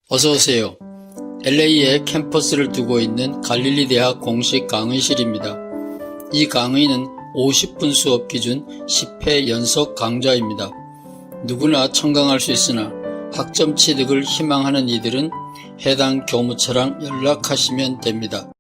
어서오세요. LA에 캠퍼스를 두고 있는 갈릴리 대학 공식 강의실입니다. 이 강의는 50분 수업 기준 10회 연속 강좌입니다. 누구나 청강할 수 있으나 학점 취득을 희망하는 이들은 해당 교무처랑 연락하시면 됩니다.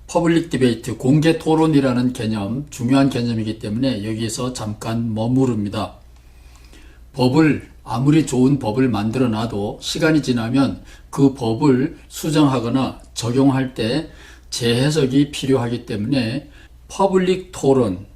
퍼블릭 디베이트, 공개 토론이라는 개념, 중요한 개념이기 때문에 여기서 잠깐 머무릅니다. 아무리 좋은 법을 만들어 놔도 시간이 지나면 그 법을 수정하거나 적용할 때 재해석이 필요하기 때문에 퍼블릭 토론,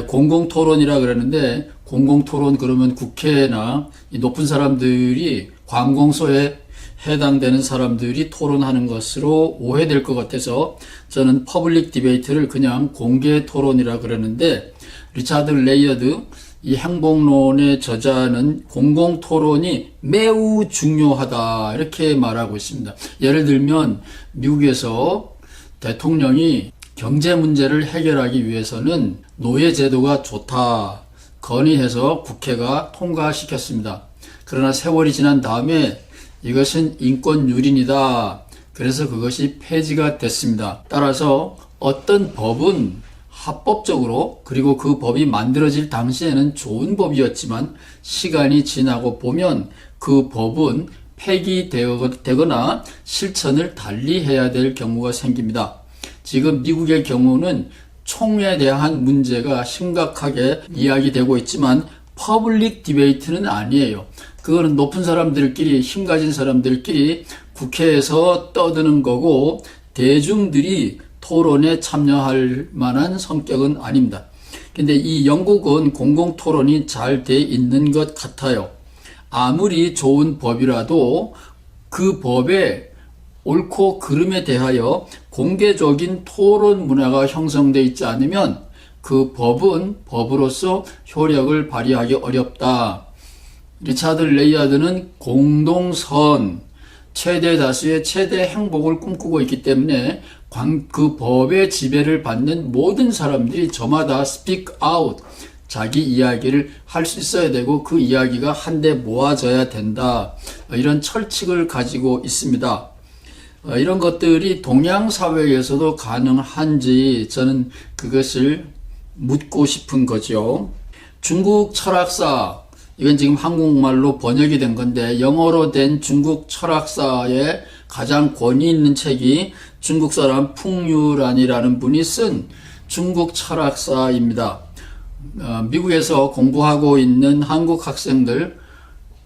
공공토론이라 그러는데, 공공토론 그러면 국회나 높은 사람들이, 관공서에 해당되는 사람들이 토론하는 것으로 오해될 것 같아서 저는 퍼블릭 디베이트를 그냥 공개 토론이라 그러는데, 리차드 레이어드 이 행복론의 저자는 공공 토론이 매우 중요하다 이렇게 말하고 있습니다. 예를 들면 미국에서 대통령이 경제 문제를 해결하기 위해서는 노예제도가 좋다 건의해서 국회가 통과시켰습니다. 그러나 세월이 지난 다음에 이것은 인권유린이다. 그래서 그것이 폐지가 됐습니다. 따라서 어떤 법은 합법적으로, 그리고 그 법이 만들어질 당시에는 좋은 법이었지만 시간이 지나고 보면 그 법은 폐기되거나 실천을 달리 해야 될 경우가 생깁니다. 지금 미국의 경우는 총에 대한 문제가 심각하게 이야기되고 있지만 퍼블릭 디베이트는 아니에요. 그거는 높은 사람들끼리, 힘 가진 사람들끼리 국회에서 떠드는 거고 대중들이 토론에 참여할 만한 성격은 아닙니다. 근데 이 영국은 공공토론이 잘 돼 있는 것 같아요. 아무리 좋은 법이라도 그 법의 옳고 그름에 대하여 공개적인 토론 문화가 형성되어 있지 않으면 그 법은 법으로서 효력을 발휘하기 어렵다. 리차드 레이아드는 공동선, 최대 다수의 최대 행복을 꿈꾸고 있기 때문에 그 법의 지배를 받는 모든 사람들이 저마다 speak out, 자기 이야기를 할 수 있어야 되고 그 이야기가 한데 모아져야 된다. 이런 철칙을 가지고 있습니다. 이런 것들이 동양 사회에서도 가능한지 저는 그것을 묻고 싶은 거죠. 중국 철학사, 이건 지금 한국말로 번역이 된 건데 영어로 된 중국 철학사의 가장 권위 있는 책이 중국 사람 풍유란이라는 분이 쓴 중국 철학사입니다. 미국에서 공부하고 있는 한국 학생들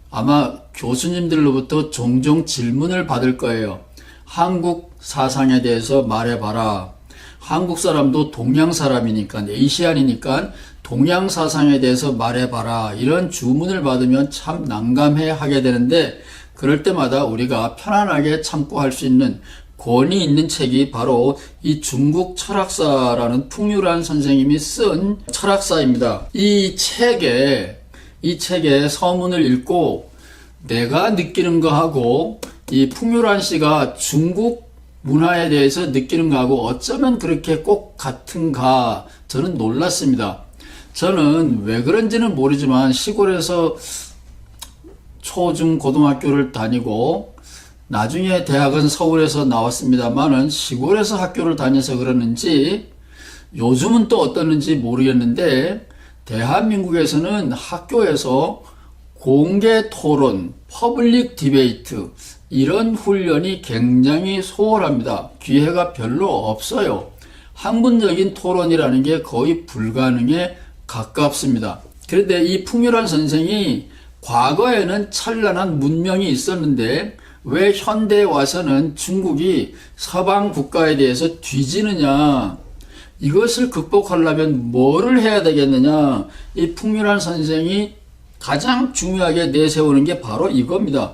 아마 교수님들로부터 종종 질문을 받을 거예요. 한국 사상에 대해서 말해봐라. 한국 사람도 동양 사람이니까, 에이시안이니까 동양 사상에 대해서 말해봐라. 이런 주문을 받으면 참 난감해 하게 되는데 그럴 때마다 우리가 편안하게 참고 할 수 있는 권위 있는 책이 바로 이 중국 철학사라는 풍유란 선생님이 쓴 철학사입니다. 이 책의 서문을 읽고 내가 느끼는 거하고 이 풍유란 씨가 중국 문화에 대해서 느끼는 거하고 어쩌면 그렇게 꼭 같은가 저는 놀랐습니다. 저는 왜 그런지는 모르지만 시골에서 초중 고등학교를 다니고 나중에 대학은 서울에서 나왔습니다만은 시골에서 학교를 다녀서 그러는지 요즘은 또 어떻는지 모르겠는데 대한민국에서는 학교에서 공개 토론, 퍼블릭 디베이트 이런 훈련이 굉장히 소홀합니다. 기회가 별로 없어요. 학문적인 토론이라는 게 거의 불가능에 가깝습니다. 그런데 이 풍유란 선생이 과거에는 찬란한 문명이 있었는데 왜 현대에 와서는 중국이 서방 국가에 대해서 뒤지느냐, 이것을 극복하려면 뭐를 해야 되겠느냐, 이 풍유란 선생이 가장 중요하게 내세우는 게 바로 이겁니다.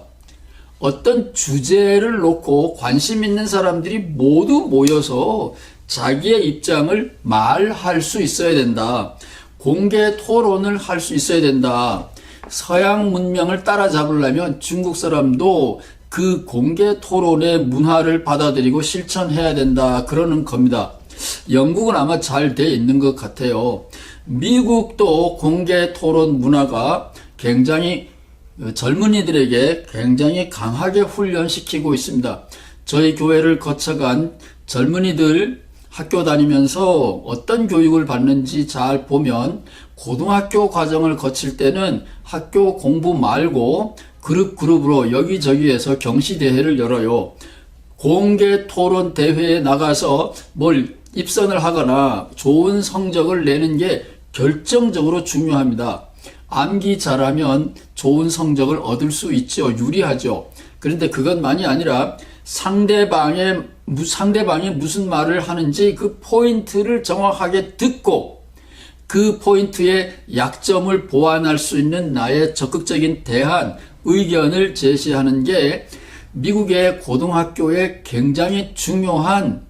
어떤 주제를 놓고 관심 있는 사람들이 모두 모여서 자기의 입장을 말할 수 있어야 된다. 공개 토론을 할 수 있어야 된다. 서양 문명을 따라잡으려면 중국 사람도 그 공개 토론의 문화를 받아들이고 실천해야 된다. 그러는 겁니다. 영국은 아마 잘 돼 있는 것 같아요. 미국도 공개 토론 문화가 굉장히 젊은이들에게 굉장히 강하게 훈련시키고 있습니다. 저희 교회를 거쳐간 젊은이들 학교 다니면서 어떤 교육을 받는지 잘 보면 고등학교 과정을 거칠 때는 학교 공부 말고 그룹으로 여기저기에서 경시대회를 열어요. 공개 토론 대회에 나가서 뭘 입선을 하거나 좋은 성적을 내는 게 결정적으로 중요합니다. 암기 잘하면 좋은 성적을 얻을 수 있죠. 유리하죠. 그런데 그것만이 아니라 상대방이 무슨 말을 하는지 그 포인트를 정확하게 듣고 그 포인트의 약점을 보완할 수 있는 나의 적극적인 대안, 의견을 제시하는 게 미국의 고등학교의 굉장히 중요한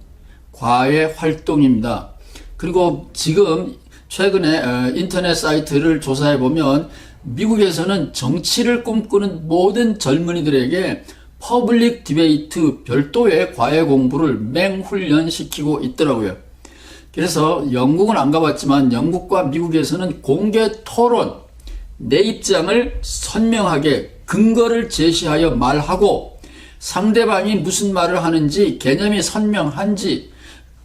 과외 활동입니다. 그리고 지금 최근에 인터넷 사이트를 조사해 보면 미국에서는 정치를 꿈꾸는 모든 젊은이들에게 퍼블릭 디베이트 별도의 과외 공부를 맹훈련시키고 있더라고요. 그래서 영국은 안 가봤지만 영국과 미국에서는 공개 토론, 내 입장을 선명하게 근거를 제시하여 말하고 상대방이 무슨 말을 하는지 개념이 선명한지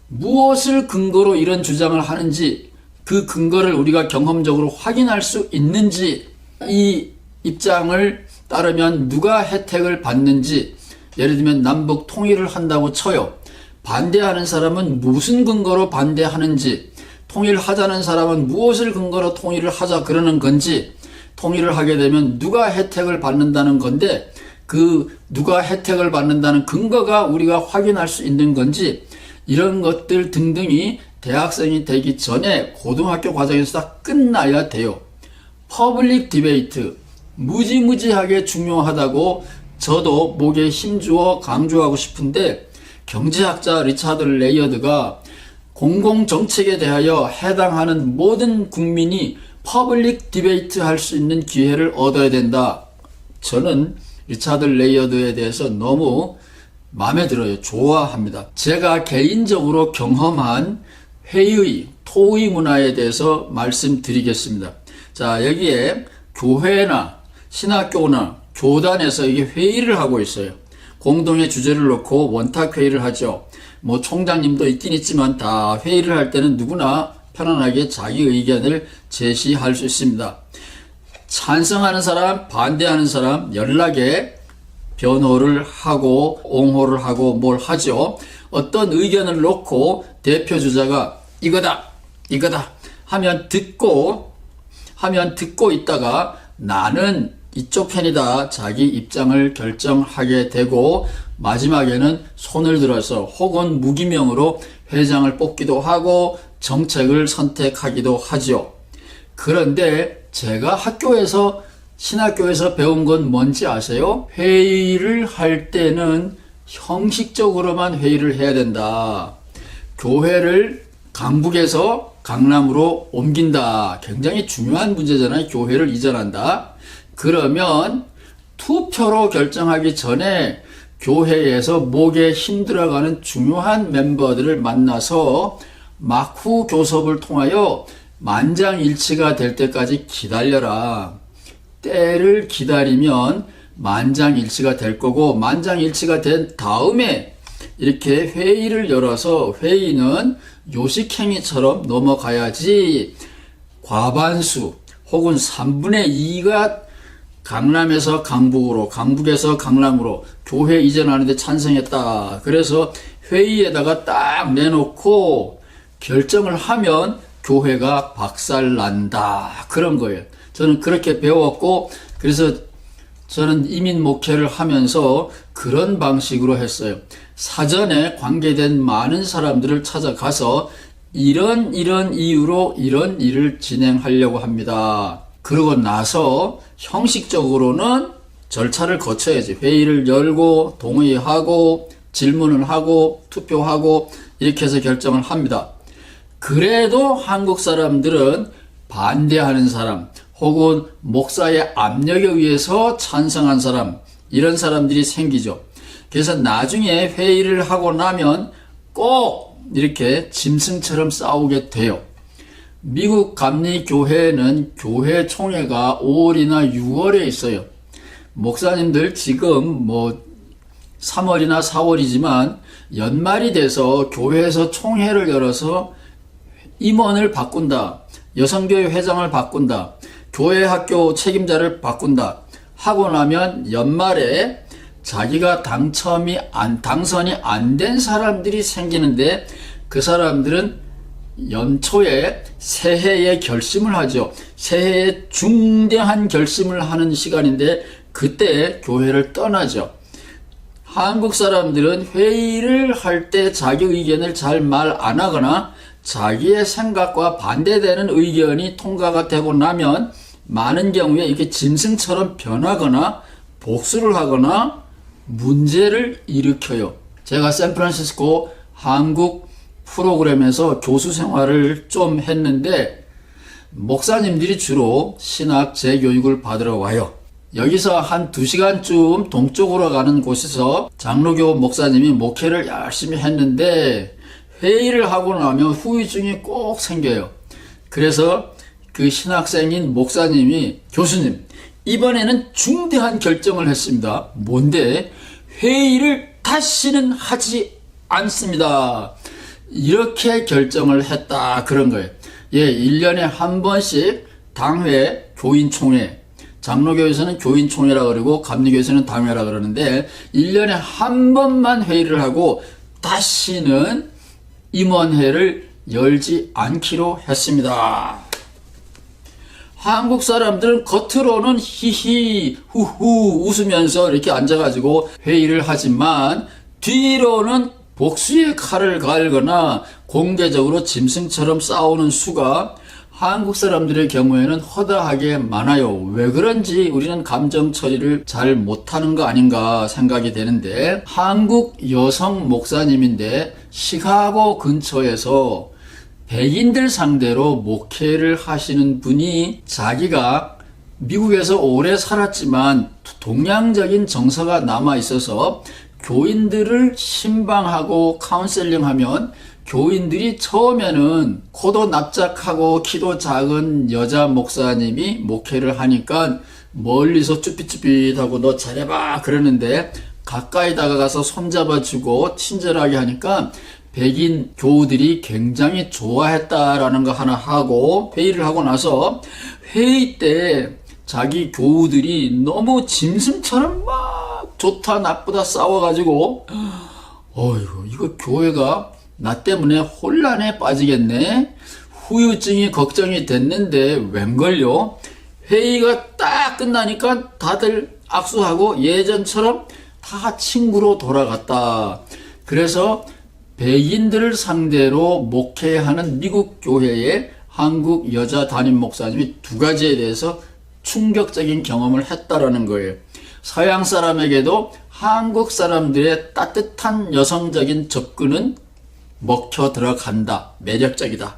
무엇을 근거로 이런 주장을 하는지 그 근거를 우리가 경험적으로 확인할 수 있는지 이 입장을 따르면 누가 혜택을 받는지 예를 들면 남북 통일을 한다고 쳐요. 반대하는 사람은 무슨 근거로 반대하는지 통일하자는 사람은 무엇을 근거로 통일을 하자 그러는 건지 통일을 하게 되면 누가 혜택을 받는다는 건데 그 누가 혜택을 받는다는 근거가 우리가 확인할 수 있는 건지 이런 것들 등등이 대학생이 되기 전에 고등학교 과정에서 다 끝나야 돼요. 퍼블릭 디베이트 무지무지하게 중요하다고 저도 목에 힘주어 강조하고 싶은데 경제학자 리차드 레이어드가 공공정책에 대하여 해당하는 모든 국민이 퍼블릭 디베이트 할 수 있는 기회를 얻어야 된다. 저는 리차드 레이어드에 대해서 너무 마음에 들어요. 좋아합니다. 제가 개인적으로 경험한 회의, 토의 문화에 대해서 말씀드리겠습니다. 자, 여기에 교회나 신학교나 교단에서 이게 회의를 하고 있어요. 공동의 주제를 놓고 원탁 회의를 하죠. 뭐 총장님도 있긴 있지만 다 회의를 할 때는 누구나 편안하게 자기 의견을 제시할 수 있습니다. 찬성하는 사람, 반대하는 사람 연락에 변호를 하고 옹호를 하고 뭘 하죠. 어떤 의견을 놓고 대표 주자가 이거다 하면 듣고 있다가 나는 이쪽 편이다 자기 입장을 결정하게 되고 마지막에는 손을 들어서 혹은 무기명으로 회장을 뽑기도 하고 정책을 선택하기도 하죠. 그런데 제가 신학교에서 배운 건 뭔지 아세요? 회의를 할 때는 형식적으로만 회의를 해야 된다. 교회를 강북에서 강남으로 옮긴다. 굉장히 중요한 문제잖아요. 교회를 이전한다. 그러면 투표로 결정하기 전에 교회에서 목에 힘들어가는 중요한 멤버들을 만나서 막후 교섭을 통하여 만장일치가 될 때까지 기다려라. 때를 기다리면 만장일치가 될 거고 만장일치가 된 다음에 이렇게 회의를 열어서 회의는 요식행위처럼 넘어가야지 과반수 혹은 3분의 2가 강남에서 강북으로 강북에서 강남으로 교회 이전하는데 찬성했다. 그래서 회의에다가 딱 내놓고 결정을 하면 교회가 박살난다. 그런 거예요. 저는 그렇게 배웠고 그래서 저는 이민 목회를 하면서 그런 방식으로 했어요. 사전에 관계된 많은 사람들을 찾아가서 이런 이유로 이런 일을 진행하려고 합니다. 그러고 나서 형식적으로는 절차를 거쳐야지. 회의를 열고 동의하고 질문을 하고 투표하고 이렇게 해서 결정을 합니다. 그래도 한국 사람들은 반대하는 사람 혹은 목사의 압력에 의해서 찬성한 사람 이런 사람들이 생기죠. 그래서 나중에 회의를 하고 나면 꼭 이렇게 짐승처럼 싸우게 돼요. 미국 감리교회는 교회 총회가 5월이나 6월에 있어요. 목사님들 지금 3월이나 4월이지만 연말이 돼서 교회에서 총회를 열어서 임원을 바꾼다, 여성교회 회장을 바꾼다, 교회 학교 책임자를 바꾼다 하고 나면 연말에 자기가 당선이 안 된 사람들이 생기는데, 그 사람들은 연초에 새해에 결심을 하죠. 새해에 중대한 결심을 하는 시간인데 그때 교회를 떠나죠. 한국 사람들은 회의를 할 때 자기 의견을 잘 말 안 하거나 자기의 생각과 반대되는 의견이 통과가 되고 나면 많은 경우에 이렇게 짐승처럼 변하거나 복수를 하거나 문제를 일으켜요. 제가 샌프란시스코 한국 프로그램에서 교수 생활을 좀 했는데 목사님들이 주로 신학 재교육을 받으러 와요. 여기서 한 2시간쯤 동쪽으로 가는 곳에서 장로교 목사님이 목회를 열심히 했는데 회의를 하고 나면 후유증이 꼭 생겨요. 그래서 그 신학생인 목사님이, 교수님, 이번에는 중대한 결정을 했습니다. 뭔데? 회의를 다시는 하지 않습니다. 이렇게 결정을 했다, 그런 거예요. 1년에 한 번씩 당회 교인총회, 장로교에서는 교인총회라 그러고 감리교에서는 당회라 그러는데 1년에 한 번만 회의를 하고 다시는 임원회를 열지 않기로 했습니다. 한국 사람들은 겉으로는 히히 후후 웃으면서 이렇게 앉아가지고 회의를 하지만 뒤로는 복수의 칼을 갈거나 공개적으로 짐승처럼 싸우는 수가 한국 사람들의 경우에는 허다하게 많아요. 왜 그런지 우리는 감정 처리를 잘 못하는 거 아닌가 생각이 되는데, 한국 여성 목사님인데 시카고 근처에서 백인들 상대로 목회를 하시는 분이 자기가 미국에서 오래 살았지만 동양적인 정서가 남아 있어서 교인들을 신방하고 카운셀링하면 교인들이 처음에는 코도 납작하고 키도 작은 여자 목사님이 목회를 하니까 멀리서 쭈삣쭈삣하고 너 잘해봐 그러는데, 가까이 다가가서 손잡아주고 친절하게 하니까 백인 교우들이 굉장히 좋아했다라는 거 하나 하고, 회의를 하고 나서 회의 때 자기 교우들이 너무 짐승처럼 막 좋다 나쁘다 싸워가지고 어이구, 이거 교회가 나 때문에 혼란에 빠지겠네, 후유증이 걱정이 됐는데 웬걸요? 회의가 딱 끝나니까 다들 악수하고 예전처럼 다 친구로 돌아갔다. 그래서 백인들을 상대로 목회하는 미국 교회의 한국 여자 담임 목사님이 2가지에 대해서 충격적인 경험을 했다라는 거예요. 서양 사람에게도 한국 사람들의 따뜻한 여성적인 접근은 먹혀 들어간다, 매력적이다.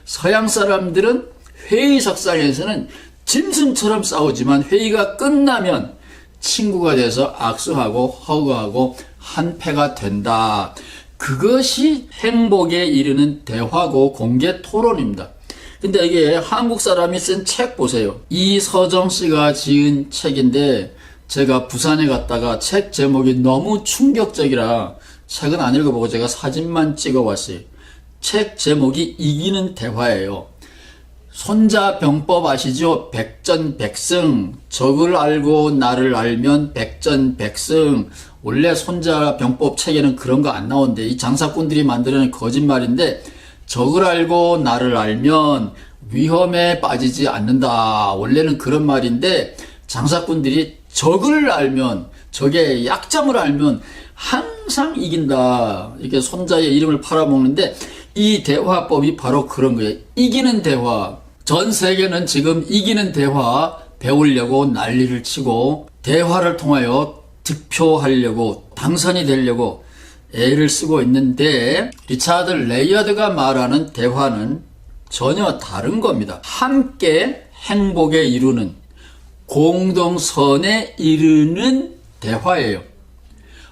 서양 사람들은 회의석상에서는 짐승처럼 싸우지만 회의가 끝나면 친구가 돼서 악수하고 허그하고 한패가 된다. 그것이 행복에 이르는 대화고 공개 토론입니다. 근데 이게 한국 사람이 쓴 책 보세요. 이서정 씨가 지은 책인데 제가 부산에 갔다가 책 제목이 너무 충격적이라 책은 안 읽어보고 제가 사진만 찍어왔어요. 책 제목이 이기는 대화예요. 손자병법 아시죠? 백전백승. 적을 알고 나를 알면 백전백승. 원래 손자병법 책에는 그런 거 안 나오는데 이 장사꾼들이 만들어낸 거짓말인데, 적을 알고 나를 알면 위험에 빠지지 않는다. 원래는 그런 말인데 장사꾼들이 적을 알면, 적의 약점을 알면 항상 이긴다. 이렇게 손자의 이름을 팔아먹는데 이 대화법이 바로 그런 거예요. 이기는 대화. 전 세계는 지금 이기는 대화 배우려고 난리를 치고 대화를 통하여 득표하려고 당선이 되려고 애를 쓰고 있는데, 리차드 레이어드가 말하는 대화는 전혀 다른 겁니다. 함께 행복에 이루는, 공동선에 이르는 대화예요.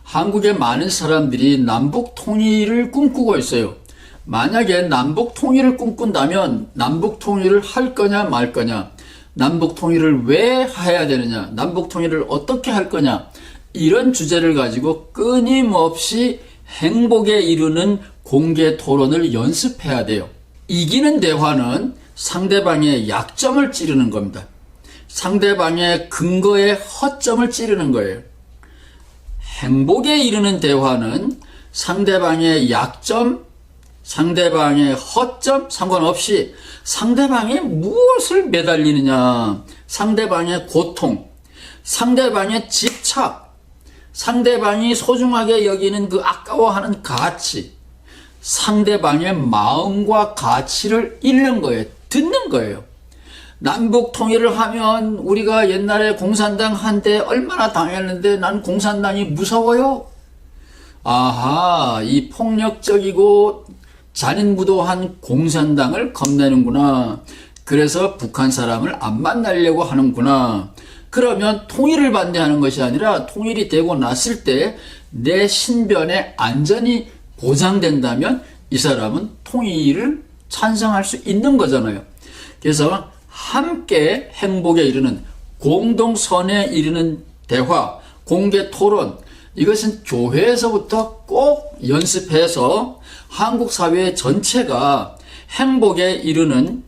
한국의 많은 사람들이 남북 통일을 꿈꾸고 있어요. 만약에 남북 통일을 꿈꾼다면 남북 통일을 할 거냐 말 거냐, 남북 통일을 왜 해야 되느냐, 남북 통일을 어떻게 할 거냐, 이런 주제를 가지고 끊임없이 행복에 이르는 공개 토론을 연습해야 돼요. 이기는 대화는 상대방의 약점을 찌르는 겁니다. 상대방의 근거의 허점을 찌르는 거예요. 행복에 이르는 대화는 상대방의 약점, 상대방의 허점 상관없이 상대방이 무엇을 매달리느냐, 상대방의 고통, 상대방의 집착, 상대방이 소중하게 여기는 그 아까워하는 가치, 상대방의 마음과 가치를 읽는 거예요. 듣는 거예요. 남북 통일을 하면 우리가 옛날에 공산당 한때 얼마나 당했는데 난 공산당이 무서워요. 아하, 이 폭력적이고 잔인무도한 공산당을 겁내는구나. 그래서 북한 사람을 안 만나려고 하는구나. 그러면 통일을 반대하는 것이 아니라 통일이 되고 났을 때 내 신변의 안전이 보장된다면 이 사람은 통일을 찬성할 수 있는 거잖아요. 그래서 함께 행복에 이르는, 공동선에 이르는 대화, 공개 토론, 이것은 교회에서부터 꼭 연습해서 한국 사회 전체가 행복에 이르는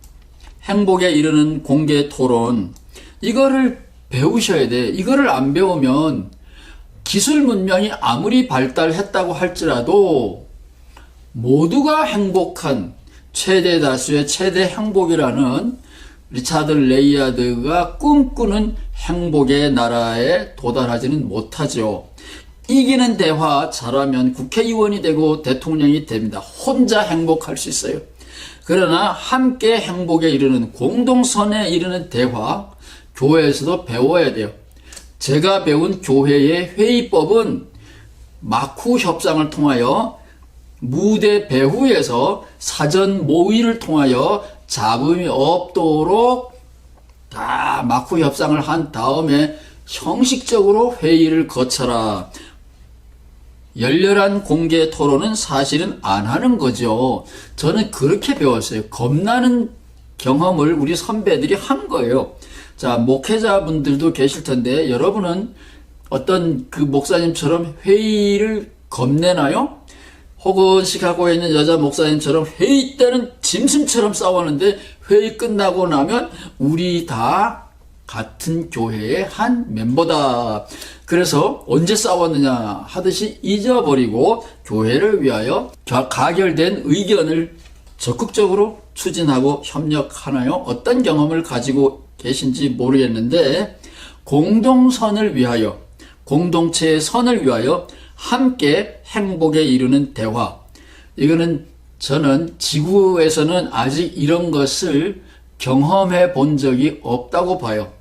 공개 토론, 이거를 배우셔야 돼. 이거를 안 배우면 기술 문명이 아무리 발달했다고 할지라도 모두가 행복한 최대 다수의 최대 행복이라는 리차드 레이아드가 꿈꾸는 행복의 나라에 도달하지는 못하죠. 이기는 대화 잘하면 국회의원이 되고 대통령이 됩니다. 혼자 행복할 수 있어요. 그러나 함께 행복에 이르는, 공동선에 이르는 대화, 교회에서도 배워야 돼요. 제가 배운 교회의 회의법은 마쿠 협상을 통하여, 무대 배후에서 사전 모의를 통하여 잡음이 없도록 다 마쿠 협상을 한 다음에 형식적으로 회의를 거쳐라. 열렬한 공개 토론은 사실은 안 하는 거죠. 저는 그렇게 배웠어요. 겁나는 경험을 우리 선배들이 한 거예요. 자, 목회자분들도 계실 텐데 여러분은 어떤 그 목사님처럼 회의를 겁내나요? 혹은 시카고에 있는 여자 목사님처럼 회의 때는 짐승처럼 싸웠는데 회의 끝나고 나면 우리 다 같은 교회의 한 멤버다. 그래서 언제 싸웠느냐 하듯이 잊어버리고 교회를 위하여 가결된 의견을 적극적으로 추진하고 협력하나요? 어떤 경험을 가지고 계신지 모르겠는데, 공동선을 위하여, 공동체의 선을 위하여 함께 행복에 이르는 대화, 이거는 저는 지구에서는 아직 이런 것을 경험해 본 적이 없다고 봐요.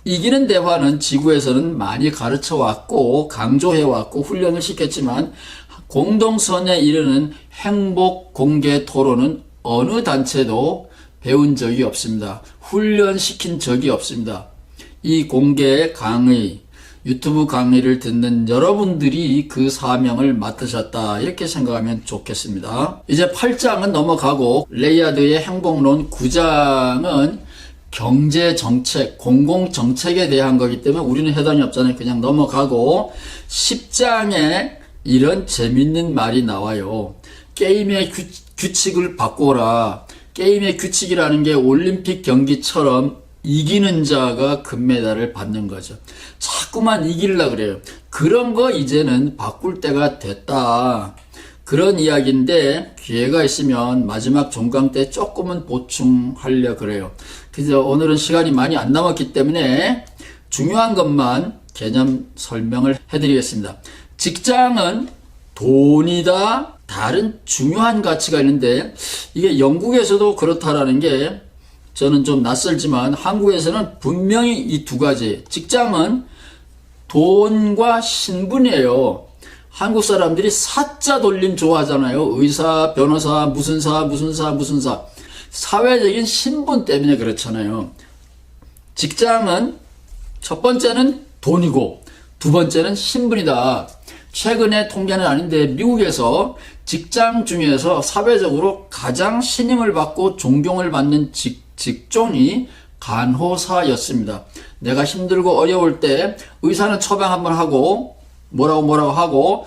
이기는 대화는 지구에서는 많이 가르쳐 왔고 강조해 왔고 훈련을 시켰지만, 공동선에 이르는 행복 공개 토론은 어느 단체도 배운 적이 없습니다. 훈련시킨 적이 없습니다. 이 공개 강의, 유튜브 강의를 듣는 여러분들이 그 사명을 맡으셨다, 이렇게 생각하면 좋겠습니다. 이제 8장은 넘어가고 레이아드의 행복론 9장은 경제정책, 공공정책에 대한 거기 때문에 우리는 해당이 없잖아요. 그냥 넘어가고 10장에 이런 재밌는 말이 나와요. 게임의 규칙을 바꿔라. 게임의 규칙이라는 게 올림픽 경기처럼 이기는 자가 금메달을 받는 거죠. 자꾸만 이기려고 그래요. 그런 거 이제는 바꿀 때가 됐다. 그런 이야기인데 기회가 있으면 마지막 종강 때 조금은 보충하려고 그래요. 그래서 오늘은 시간이 많이 안 남았기 때문에 중요한 것만 개념 설명을 해드리겠습니다. 직장은 돈이다. 다른 중요한 가치가 있는데 이게 영국에서도 그렇다라는 게 저는 좀 낯설지만 한국에서는 분명히 이 두 가지, 직장은 돈과 신분이에요. 한국 사람들이 사자 돌림 좋아하잖아요. 의사, 변호사, 무슨 사. 사회적인 신분 때문에 그렇잖아요. 직장은 첫 번째는 돈이고 두 번째는 신분이다. 최근의 통계는 아닌데 미국에서 직장 중에서 사회적으로 가장 신임을 받고 존경을 받는 직종이 간호사였습니다. 내가 힘들고 어려울 때 의사는 처방 한번 하고 뭐라고 하고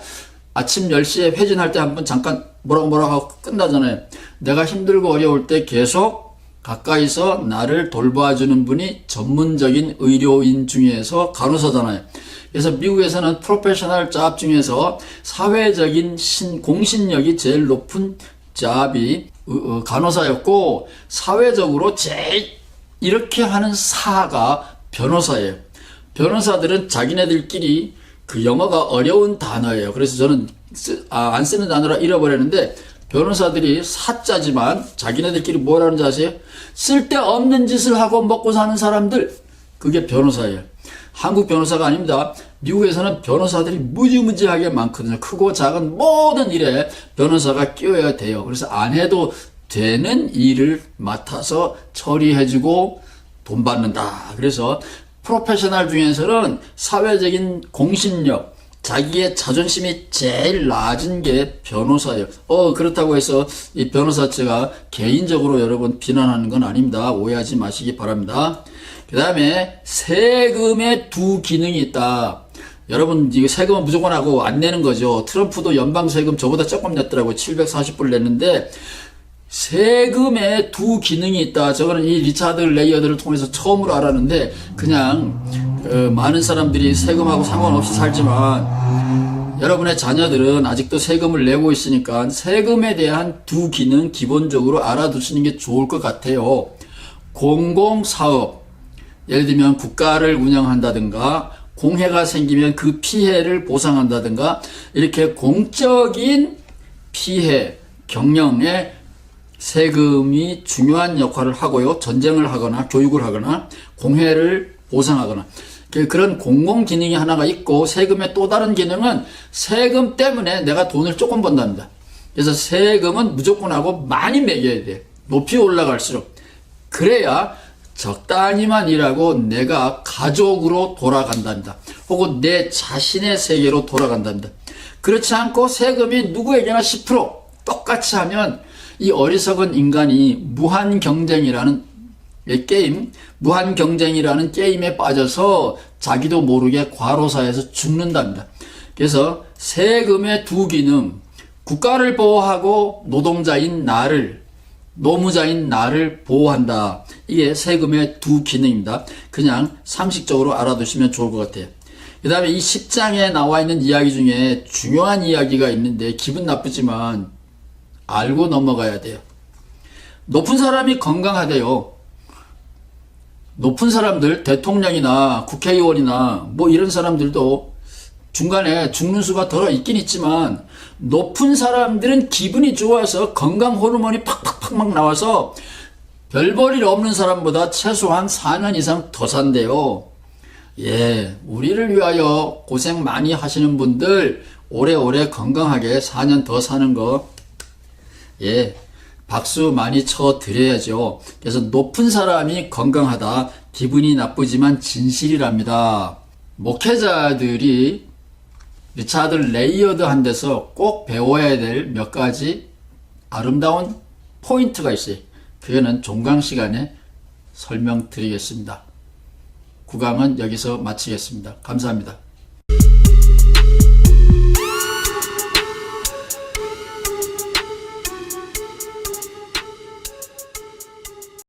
아침 10시에 회진할 때 한번 잠깐 뭐라고 하고 끝나잖아요. 내가 힘들고 어려울 때 계속 가까이서 나를 돌봐주는 분이 전문적인 의료인 중에서 간호사잖아요. 그래서 미국에서는 프로페셔널 잡 중에서 사회적인 공신력이 제일 높은 잡이 간호사였고, 사회적으로 제일 이렇게 하는 사가 변호사예요. 변호사들은 자기네들끼리 그 영어가 어려운 단어예요. 그래서 저는 안 쓰는 단어라 잃어버렸는데, 변호사들이 사자지만 자기네들끼리 뭐라는지 아세요? 쓸데없는 짓을 하고 먹고 사는 사람들, 그게 변호사예요. 한국 변호사가 아닙니다. 미국에서는 변호사들이 무지무지하게 많거든요. 크고 작은 모든 일에 변호사가 끼어야 돼요. 그래서 안 해도 되는 일을 맡아서 처리해주고 돈 받는다. 그래서 프로페셔널 중에서는 사회적인 공신력, 자기의 자존심이 제일 낮은 게 변호사예요. 그렇다고 해서 이 변호사체가 개인적으로 여러분 비난하는 건 아닙니다. 오해하지 마시기 바랍니다. 그 다음에 세금의 두 기능이 있다. 여러분, 이거 세금은 무조건 하고 안 내는 거죠. 트럼프도 연방 세금 저보다 조금 냈더라고요. 740불 냈는데, 세금의 두 기능이 있다. 저거는 이 리차드 레이어드를 통해서 처음으로 알았는데, 그냥 많은 사람들이 세금하고 상관없이 살지만 여러분의 자녀들은 아직도 세금을 내고 있으니까 세금에 대한 두 기능 기본적으로 알아두시는 게 좋을 것 같아요. 공공사업, 예를 들면 국가를 운영한다든가 공해가 생기면 그 피해를 보상한다든가, 이렇게 공적인 피해 경영에 세금이 중요한 역할을 하고요. 전쟁을 하거나 교육을 하거나 공해를 보상하거나 그런 공공 기능이 하나가 있고, 세금의 또 다른 기능은 세금 때문에 내가 돈을 조금 번답니다. 그래서 세금은 무조건 하고 많이 매겨야 돼요. 높이 올라갈수록. 그래야 적당히만 일하고 내가 가족으로 돌아간답니다. 혹은 내 자신의 세계로 돌아간답니다. 그렇지 않고 세금이 누구에게나 10% 똑같이 하면 이 어리석은 인간이 무한 경쟁이라는 게임에 빠져서 자기도 모르게 과로사에서 죽는답니다. 그래서 세금의 두 기능, 국가를 보호하고 노무자인 나를 보호한다. 이게 세금의 두 기능입니다. 그냥 상식적으로 알아두시면 좋을 것 같아요. 그 다음에 이 10장에 나와 있는 이야기 중에 중요한 이야기가 있는데 기분 나쁘지만 알고 넘어가야 돼요. 높은 사람이 건강하대요. 높은 사람들, 대통령이나 국회의원이나 뭐 이런 사람들도 중간에 죽는 수가 덜어 있긴 있지만, 높은 사람들은 기분이 좋아서 건강 호르몬이 팍팍팍 막 나와서 별 볼 일 없는 사람보다 최소한 4년 이상 더 산대요. 우리를 위하여 고생 많이 하시는 분들 오래오래 건강하게 4년 더 사는 거 박수 많이 쳐 드려야죠. 그래서 높은 사람이 건강하다, 기분이 나쁘지만 진실이랍니다. 목회자들이 리차드 레이어드한 데서 꼭 배워야 될 몇 가지 아름다운 포인트가 있어요. 그거는 종강 시간에 설명드리겠습니다. 9강은 여기서 마치겠습니다. 감사합니다.